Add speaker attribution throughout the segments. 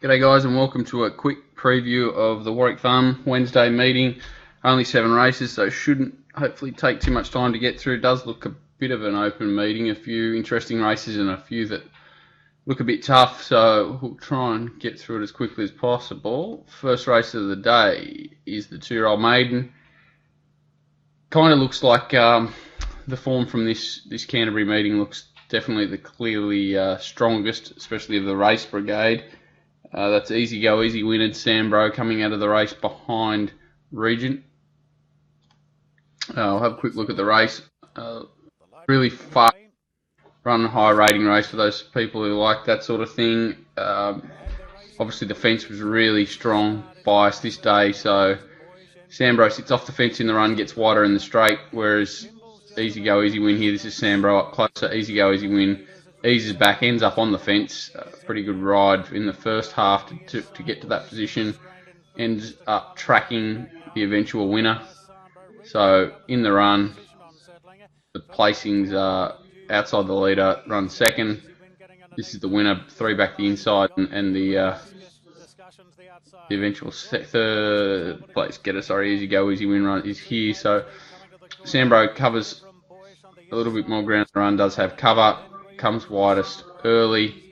Speaker 1: G'day guys, and welcome to a quick preview of the Warwick Farm Wednesday meeting. Only 7 races, so shouldn't hopefully take too much time to get through. It does look a bit of an open meeting, a few interesting races and a few that look a bit tough, so we'll try and get through it as quickly as possible. First race of the day is the 2-year-old maiden. Kind of looks like the form from this Canterbury meeting looks definitely the clearly strongest, especially of the race brigade. That's Easy Go, Easy Win and Sambro coming out of the race behind Regent. I'll have a quick look at the race. Really fast run, high rating race for those people who like that sort of thing. Obviously the fence was really strong bias this day, so Sambro sits off the fence in the run, gets wider in the straight, whereas Easy Go, Easy Win here, this is Sambro up closer, Easy Go, Easy Win eases back, ends up on the fence. Pretty good ride in the first half to get to that position. Ends up tracking the eventual winner. So in the run, the placings are outside the leader, runs second. This is the winner, 3 back the inside, and the eventual third place getter, Easy Go, Easy Win run is here. So Sambro covers a little bit more ground. The run does have cover. Comes widest early.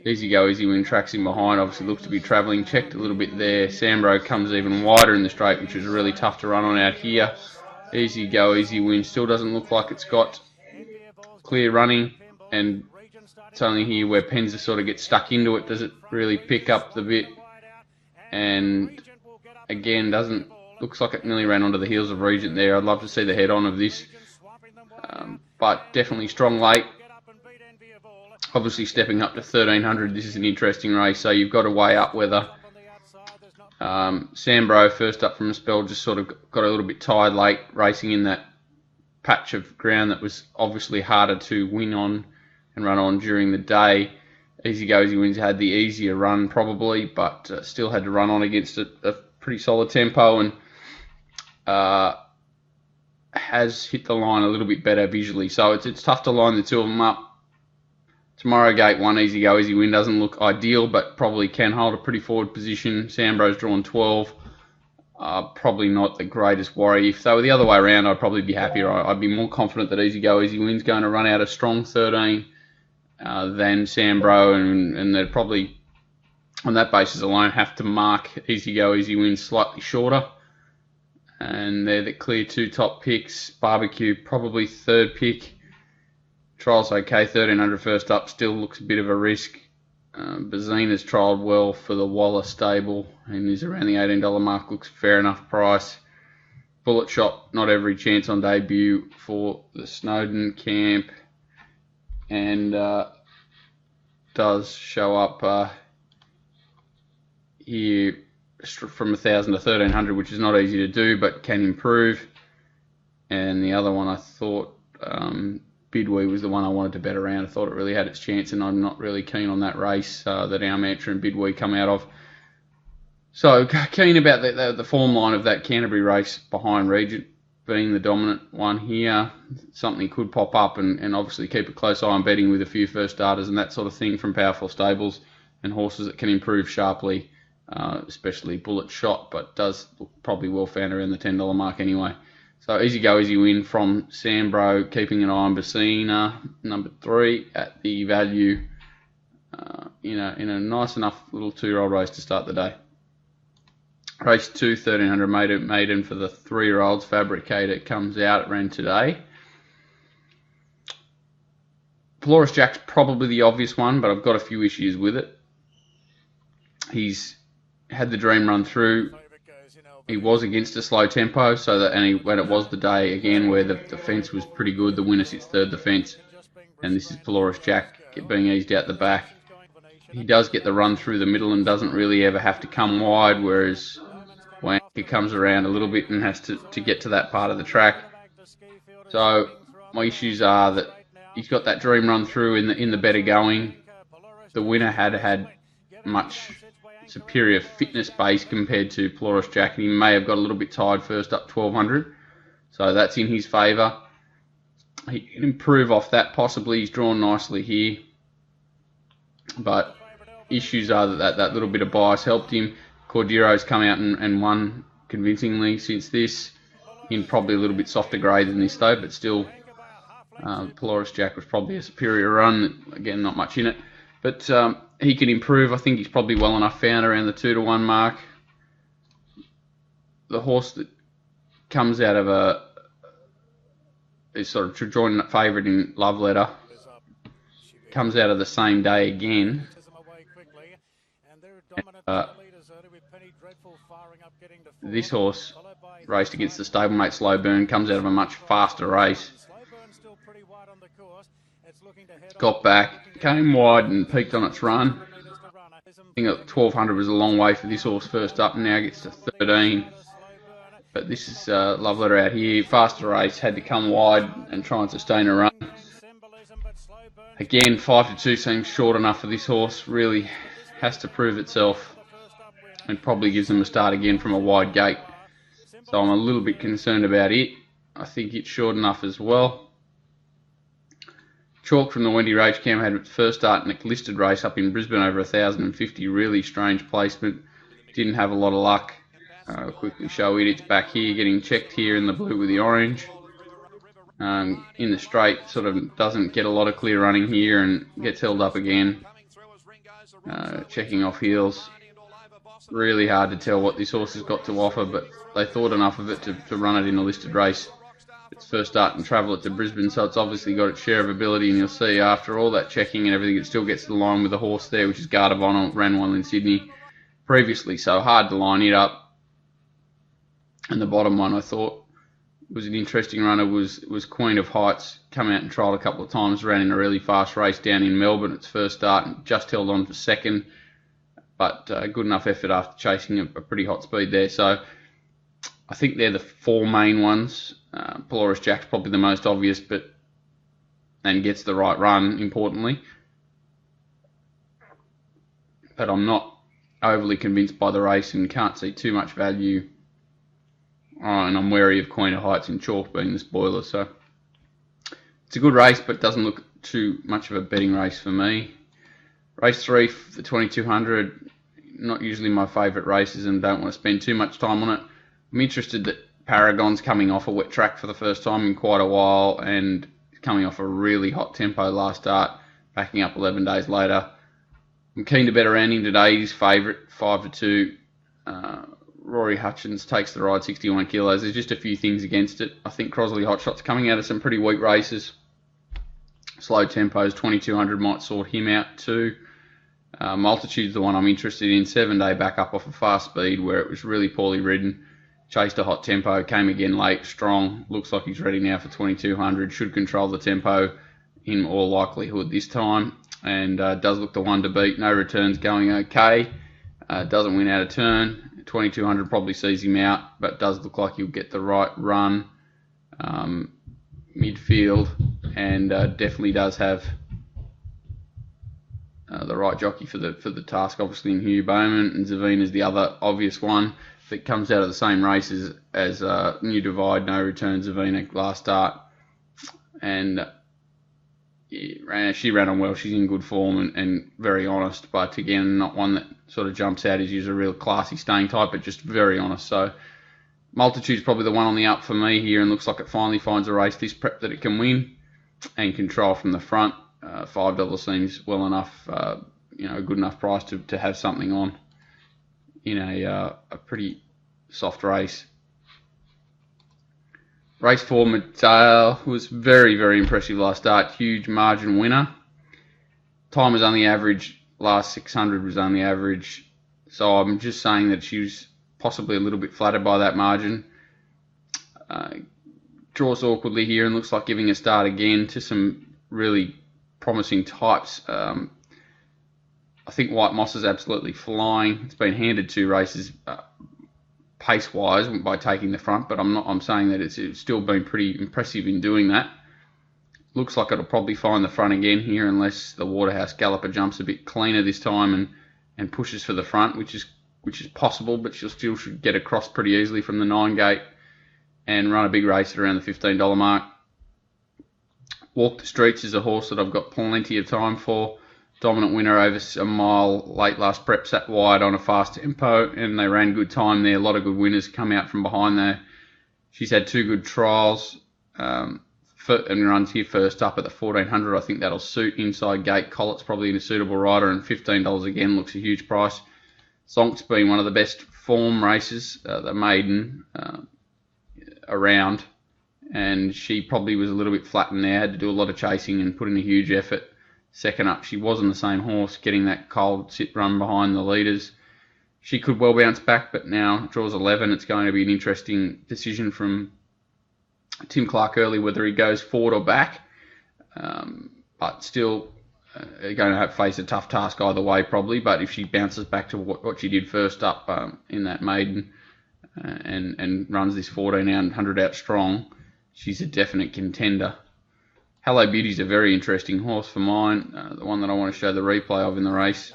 Speaker 1: Easy Go, Easy Win tracks him behind. Obviously looks to be travelling. Checked a little bit there. Sambro comes even wider in the straight, which is really tough to run on out here. Easy Go, Easy Win still doesn't look like it's got clear running, and it's only here where Penza sort of gets stuck into it. Does it really pick up the bit? And again, looks like it nearly ran onto the heels of Regent there. I'd love to see the head-on of this, but definitely strong late. Obviously stepping up to 1300, this is an interesting race, so you've got to weigh up whether Sambro, first up from a spell, just sort of got a little bit tired late, racing in that patch of ground that was obviously harder to win on and run on during the day. Easy Go, Easy Win's had the easier run probably, but still had to run on against a pretty solid tempo, and has hit the line a little bit better visually, so it's tough to line the two of them up. Tomorrow gate 1, Easy Go, Easy Win doesn't look ideal, but probably can hold a pretty forward position. Sambro's drawn 12. Probably not the greatest worry. If they were the other way around, I'd probably be happier. I'd be more confident that Easy Go, Easy Win's going to run out a strong 13 than Sambro, and they'd probably, on that basis alone, have to mark Easy Go, Easy Win slightly shorter. And they're the clear 2 top picks. Barbecue probably 3rd pick. Trial's okay, 1300 first up, still looks a bit of a risk. Bazina's trialled well for the Waller stable and is around the $18 mark, looks fair enough price. Bullet Shot, not every chance on debut for the Snowden camp, and does show up here from 1000 to 1300, which is not easy to do but can improve. And the other one I thought, Bidwee was the one I wanted to bet around. I thought it really had its chance, and I'm not really keen on that race that our Mantra and Bidwee come out of. So keen about the form line of that Canterbury race behind Regent being the dominant one here. Something could pop up, and obviously keep a close eye on betting with a few first starters and that sort of thing from powerful stables and horses that can improve sharply, especially Bullet Shot, but does look probably well found around the $10 mark anyway. So Easy Go, Easy Win from Sambro, keeping an eye on Basina, number 3 at the value, in a nice enough little 2-year-old race to start the day. Race 2, 1300 maiden for the 3-year-olds. Fabricator comes out, it ran today. Polaris Jack's probably the obvious one, but I've got a few issues with it. He's had the dream run through. He was against a slow tempo, when it was the day again where the fence was pretty good, the winner sits 3rd the fence, and this is Polaris Jack being eased out the back. He does get the run through the middle and doesn't really ever have to come wide, whereas when he comes around a little bit and has to get to that part of the track. So my issues are that he's got that dream run through in the better going. The winner had much superior fitness base compared to Polaris Jack, and he may have got a little bit tired first up 1200, so that's in his favour. He can improve off that possibly. He's drawn nicely here, but issues are that little bit of bias helped him. Cordiero's come out and won convincingly since this, in probably a little bit softer grade than this though, but still Polaris Jack was probably a superior run. Again, not much in it, but he can improve. I think he's probably well enough found around the 2-1 mark. The horse that comes out of is sort of joint favourite in Love Letter, comes out of the same day again. This horse raced against the stablemate Slow Burn, comes out of a much faster race. Got back, came wide and peaked on its run. I think 1200 was a long way for this horse first up, and now gets to 13. But this is Love Letter out here. Faster race, had to come wide and try and sustain a run. Again, 5-2 seems short enough for this horse. Really has to prove itself, and probably gives them a start again from a wide gate. So I'm a little bit concerned about it. I think it's short enough as well. Chalk from the Wendy Rage Cam had its first start in a listed race up in Brisbane over 1,050. Really strange placement. Didn't have a lot of luck. I'll quickly show it. It's back here, getting checked here in the blue with the orange. In the straight, sort of doesn't get a lot of clear running here and gets held up again. Checking off heels. Really hard to tell what this horse has got to offer, but they thought enough of it to run it in a listed race. Its first start and travel it to Brisbane, so it's obviously got its share of ability, and you'll see after all that checking and everything, it still gets to the line with the horse there, which is Guard of Honour, ran well in Sydney previously, so hard to line it up. And the bottom one, I thought, was an interesting runner, was Queen of Heights. Come out and trialled a couple of times, ran in a really fast race down in Melbourne, its first start, and just held on for second. But good enough effort after chasing a pretty hot speed there. So I think they're the four main ones. Polaris Jack's probably the most obvious, and gets the right run, importantly. But I'm not overly convinced by the race and can't see too much value. And I'm wary of Queen of Heights and Chalk being the spoiler. So it's a good race, but doesn't look too much of a betting race for me. Race 3 for the 2200, not usually my favourite races and don't want to spend too much time on it. I'm interested that Paragon's coming off a wet track for the first time in quite a while and coming off a really hot tempo last start, backing up 11 days later. I'm keen to bet around him today. He's favourite, 5-2. Rory Hutchins takes the ride, 61 kilos. There's just a few things against it. I think Crosley Hotshot's coming out of some pretty weak races. Slow tempos, 2200 might sort him out too. Multitude's the one I'm interested in. 7-day back up off a fast speed where it was really poorly ridden. Chased a hot tempo, came again late, strong. Looks like he's ready now for 2200. Should control the tempo in all likelihood this time. And does look the one to beat. No returns going okay. Doesn't win out of turn. 2200 probably sees him out, but does look like he'll get the right run midfield, and definitely does have the right jockey for the task, obviously in Hugh Bowman, and Zavine is the other obvious one that comes out of the same races as New Divide, No Return, Zavine last start, and she ran on well. She's in good form and very honest, but again, not one that sort of jumps out as a real classy staying type, but just very honest. So Multitude's probably the one on the up for me here, and looks like it finally finds a race this prep that it can win and control from the front. $5 seems well enough, a good enough price to have something on in a pretty soft race. Race 4, Mateo, was very, very impressive last start. Huge margin winner. Time was only average. Last 600 was only average. So I'm just saying that she was possibly a little bit flattered by that margin. Draws awkwardly here and looks like giving a start again to some really promising types. I think White Moss is absolutely flying. It's been handed 2 races pace-wise by taking the front, but I'm saying that it's still been pretty impressive in doing that. Looks like it'll probably find the front again here unless the Waterhouse Galloper jumps a bit cleaner this time and pushes for the front, which is possible, but she'll still should get across pretty easily from the 9 gate and run a big race at around the $15 mark. Walk the Streets is a horse that I've got plenty of time for. dominant winner over a mile late last prep, sat wide on a fast tempo, and they ran good time there. A lot of good winners come out from behind there. She's had 2 good trials and runs here first up at the 1400. I think that'll suit inside gate. Collett's probably a suitable rider, and $15 again looks a huge price. Zonk's been one of the best form races, the maiden, around, and she probably was a little bit flattened there, had to do a lot of chasing and put in a huge effort. Second up, she wasn't the same horse, getting that cold sit run behind the leaders. She could well bounce back, but now draws 11. It's going to be an interesting decision from Tim Clark early whether he goes forward or back, but still going to face a tough task either way probably. But if she bounces back to what she did first up in that maiden and runs this 1400 out strong, she's a definite contender. Hello Beauty's a very interesting horse for mine, the one that I want to show the replay of in the race.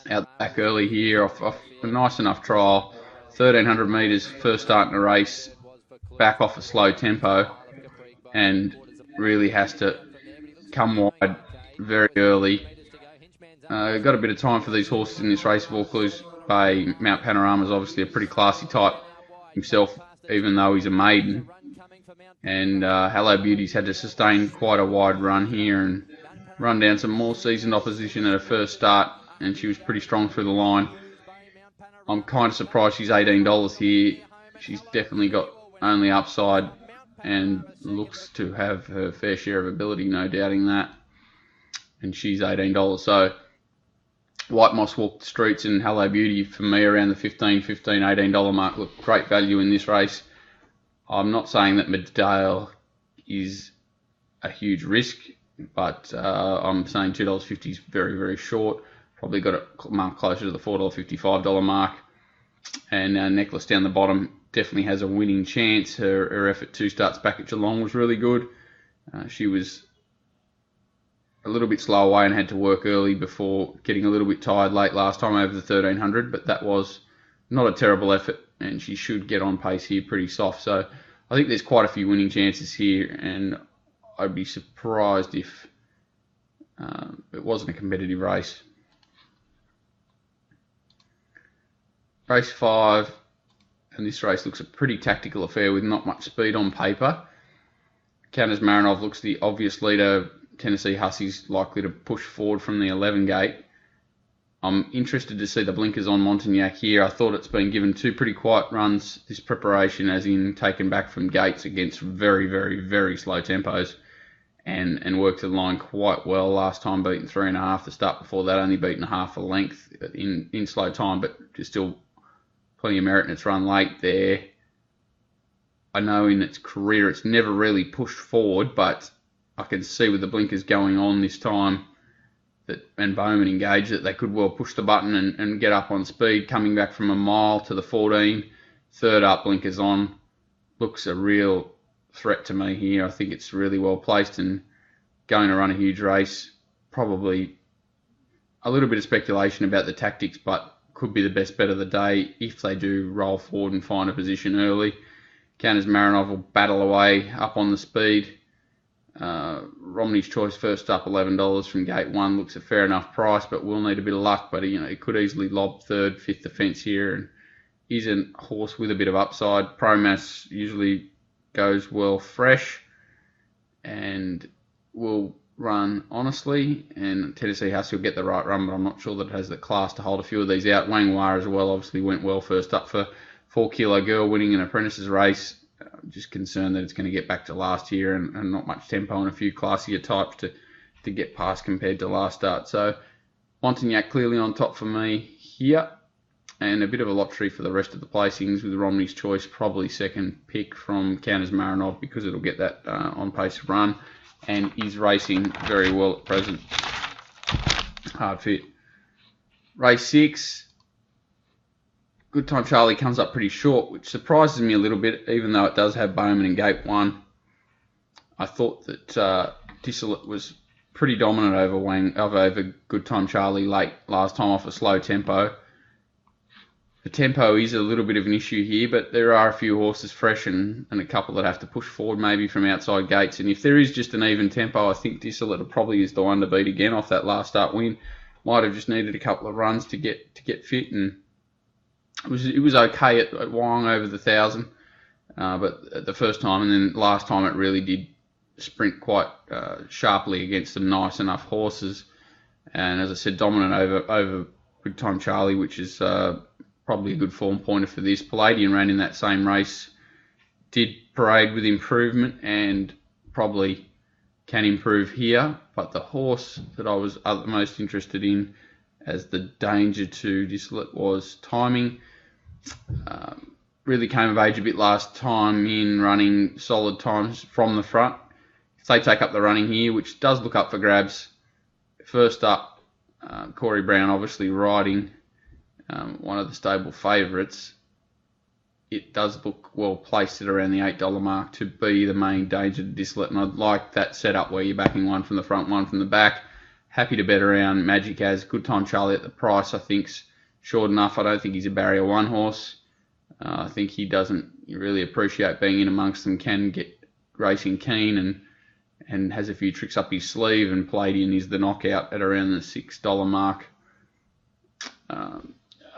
Speaker 1: Out back early here off a nice enough trial, 1300 metres, first start in the race, back off a slow tempo, and really has to come wide very early. Got a bit of time for these horses in this race. Vaucluse Bay, Mount Panorama is obviously a pretty classy type himself, even though he's a maiden. And Hello Beauty's had to sustain quite a wide run here and run down some more seasoned opposition at her first start, and she was pretty strong through the line. I'm kind of surprised she's $18 here. She's definitely got only upside and looks to have her fair share of ability, no doubting that. And she's $18. So White Moss walked the streets, and Hello Beauty for me around the $18 mark look great value in this race. I'm not saying that Medale is a huge risk, but I'm saying $2.50 is very, very short. Probably got it marked closer to the $4.55 mark. And Necklace down the bottom definitely has a winning chance. Her effort 2 starts back at Geelong was really good. She was a little bit slow away and had to work early before getting a little bit tired late last time over the 1300, but that was not a terrible effort, and she should get on pace here pretty soft. So I think there's quite a few winning chances here, and I'd be surprised if it wasn't a competitive race. Race 5, and this race looks a pretty tactical affair with not much speed on paper. Countess Marinov looks the obvious leader. Tennessee Hussey's likely to push forward from the 11 gate. I'm interested to see the blinkers on Montagnac here. I thought it's been given 2 pretty quiet runs this preparation, as in taken back from gates against very, very, very slow tempos, and worked the line quite well last time, beaten 3.5. The start before that only beaten half a length in slow time, but just still plenty of merit in its run late there. I know in its career it's never really pushed forward, but I can see with the blinkers going on this time and Bowman engaged that they could well push the button and get up on speed. Coming back from a mile to the 14, third up, blinkers on, looks a real threat to me here. I think it's really well placed and going to run a huge race. Probably a little bit of speculation about the tactics, but could be the best bet of the day if they do roll forward and find a position early. Countess Marinov will battle away up on the speed. Romney's Choice first up, $11 from gate 1 looks a fair enough price, but will need a bit of luck. But he could easily lob 3rd, 5th the fence here, and is a horse with a bit of upside. Promass usually goes well fresh and will run honestly, and Tennessee Hussey will get the right run, but I'm not sure that it has the class to hold a few of these out. Wang Wah as well obviously went well first up for 4 Kilo Girl, winning an apprentice's race. Just concerned that it's going to get back to last year and not much tempo and a few classier types to get past compared to last start. So Montagnac clearly on top for me here, and a bit of a lottery for the rest of the placings with Romney's Choice probably second pick from Countess Marinov, because it'll get that on pace run and is racing very well at present. Hard fit. Race 6. Good Time Charlie comes up pretty short, which surprises me a little bit, even though it does have Bowman in gate 1. I thought that Dissolute was pretty dominant over Good Time Charlie late last time off a slow tempo. The tempo is a little bit of an issue here, but there are a few horses fresh and a couple that have to push forward maybe from outside gates. And if there is just an even tempo, I think Dissolute probably is the one to beat again off that last start win. Might have just needed a couple of runs to get fit, and it was okay at Wyong over the 1,000, but at the first time, and then last time it really did sprint quite sharply against some nice enough horses. And as I said, dominant over Good Time Charlie, which is probably a good form pointer for this. Palladian ran in that same race, did parade with improvement, and probably can improve here. But the horse that I was the most interested in as the danger to Dissolute was Timing. Really came of age a bit last time in running solid times from the front. If they take up the running here, which does look up for grabs, first up, Corey Brown obviously riding one of the stable favourites. It does look well placed at around the $8 mark to be the main danger to Dissolute, and I'd like that setup where you're backing one from the front, one from the back. Happy to bet around Magic as Good Time Charlie at the price. I think's short enough. I don't think he's a barrier one horse. I think he doesn't really appreciate being in amongst them, can get racing keen, and has a few tricks up his sleeve, and Palladian is the knockout at around the $6 mark.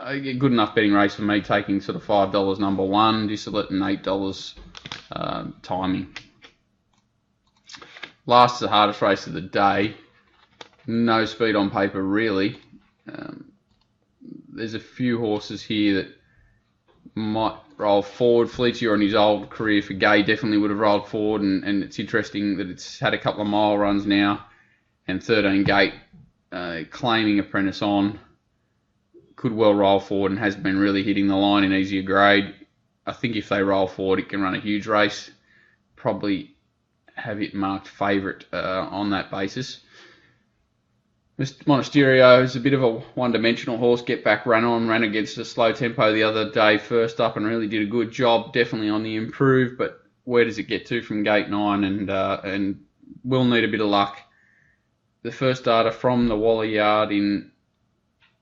Speaker 1: A good enough betting race for me, taking sort of $5 number one, Dissolute, and $8 Timing. Last is the hardest race of the day. No speed on paper, really. There's a few horses here that might roll forward. Fleetier on his old career for Gay definitely would have rolled forward, and it's interesting that it's had a couple of mile runs now, and 13 Gate claiming apprentice on could well roll forward and has been really hitting the line in easier grade. I think if they roll forward, it can run a huge race. Probably have it marked favourite on that basis. Monasterio is a bit of a one-dimensional horse. Get back, ran against a slow tempo the other day, first up, and really did a good job. Definitely on the improve, but where does it get to from gate 9? And will need a bit of luck. The first starter from the Waller Yard in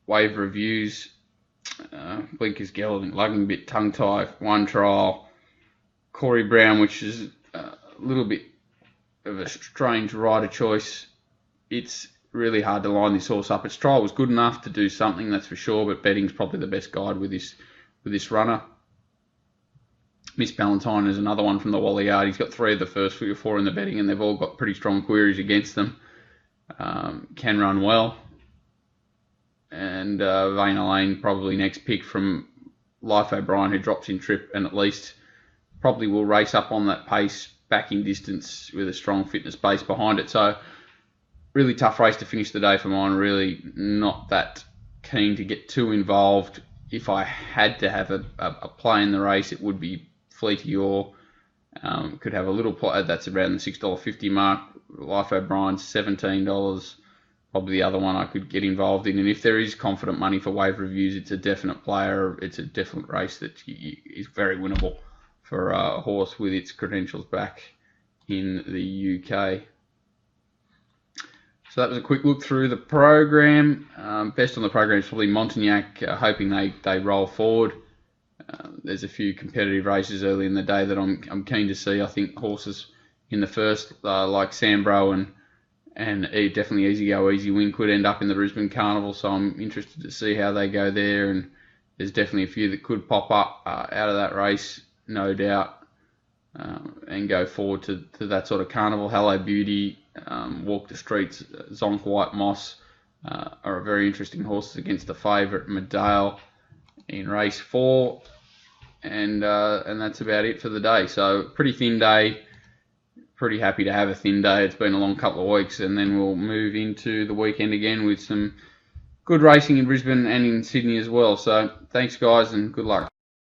Speaker 1: Wave Reviews, Blinkers Gelding, lugging a bit tongue tie, one trial. Corey Brown, which is a little bit of a strange rider choice. It's really hard to line this horse up. Its trial was good enough to do something, that's for sure, but betting's probably the best guide with this runner. Miss Ballantyne is another one from the Waller Yard. He's got 3 of the first 3 or 4 in the betting, and they've all got pretty strong queries against them. Can run well. And Vayner Lane probably next pick from Life O'Brien, who drops in trip and at least probably will race up on that pace back in distance with a strong fitness base behind it. So really tough race to finish the day for mine. Really not that keen to get too involved. If I had to have a play in the race, it would be Fleetier. Could have a little play that's around the $6.50 mark. Life O'Brien's $17. Probably the other one I could get involved in. And if there is confident money for Wave Reviews, it's a definite player. It's a definite race that is very winnable for a horse with its credentials back in the UK. So that was a quick look through the program. Best on the program is probably Montagnac, hoping they roll forward. There's a few competitive races early in the day that I'm keen to see. I think horses in the first, like Sambro and definitely Easy Go, Easy Win, could end up in the Brisbane Carnival. So I'm interested to see how they go there. And there's definitely a few that could pop up out of that race, no doubt, and go forward to that sort of carnival. Hello Beauty, Walk the Streets, Zonk White Moss are very interesting horses against the favourite Medale in race 4, and that's about it for the day. So pretty thin day. Pretty happy to have a thin day. It's been a long couple of weeks, and then we'll move into the weekend again with some good racing in Brisbane and in Sydney as well. So thanks guys, and good luck.